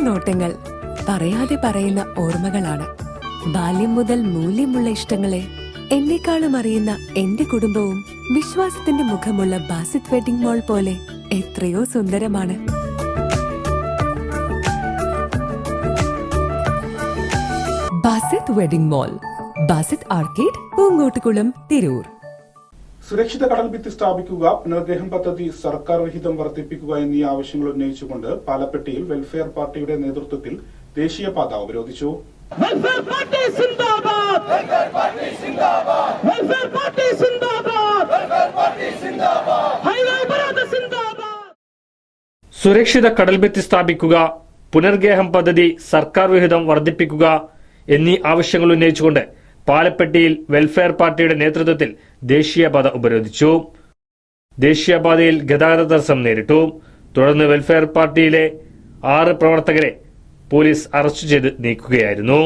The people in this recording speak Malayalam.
നോട്ടങ്ങൾ പറയാതെ പറയുന്ന ഓർമ്മകളാണ്. ബാല്യം മുതൽ മൂല്യമുള്ള ഇഷ്ടങ്ങളെ എന്നെക്കാളും അറിയുന്ന എന്റെ കുടുംബവും വിശ്വാസത്തിന്റെ മുഖമുള്ള ബാസിത് വെഡിംഗ് മാൾ പോലെ എത്രയോ സുന്ദരമാണ്. Basith wedding mall, Basith arcade, Poonkottukulam, Tirur. സുരക്ഷിത കടൽഭിത്തി സ്ഥാപിക്കുക, പുനർഗ്രഹം പദ്ധതി സർക്കാർ വിഹിതം വർദ്ധിപ്പിക്കുക എന്നീ ആവശ്യങ്ങൾ ഉന്നയിച്ചുകൊണ്ട് പാലപ്പെട്ടിയിൽ വെൽഫെയർ പാർട്ടിയുടെ നേതൃത്വത്തിൽ ദേശീയപാത ഉപരോധിച്ചു. സുരക്ഷിത കടൽഭിത്തി സ്ഥാപിക്കുക, പുനർഗ്രഹം പദ്ധതി സർക്കാർ വിഹിതം വർദ്ധിപ്പിക്കുക എന്നീ ആവശ്യങ്ങൾ ഉന്നയിച്ചുകൊണ്ട് പാലപ്പെട്ടിയിൽ വെൽഫെയർ പാർട്ടിയുടെ നേതൃത്വത്തിൽ ദേശീയപാത ഉപരോധിച്ചു. ദേശീയപാതയിൽ ഗതാഗത തടസ്സം നേരിട്ടു. തുടർന്ന് വെൽഫെയർ പാർട്ടിയിലെ 6 പ്രവർത്തകരെ പോലീസ് അറസ്റ്റ് ചെയ്ത് നീക്കുകയായിരുന്നു.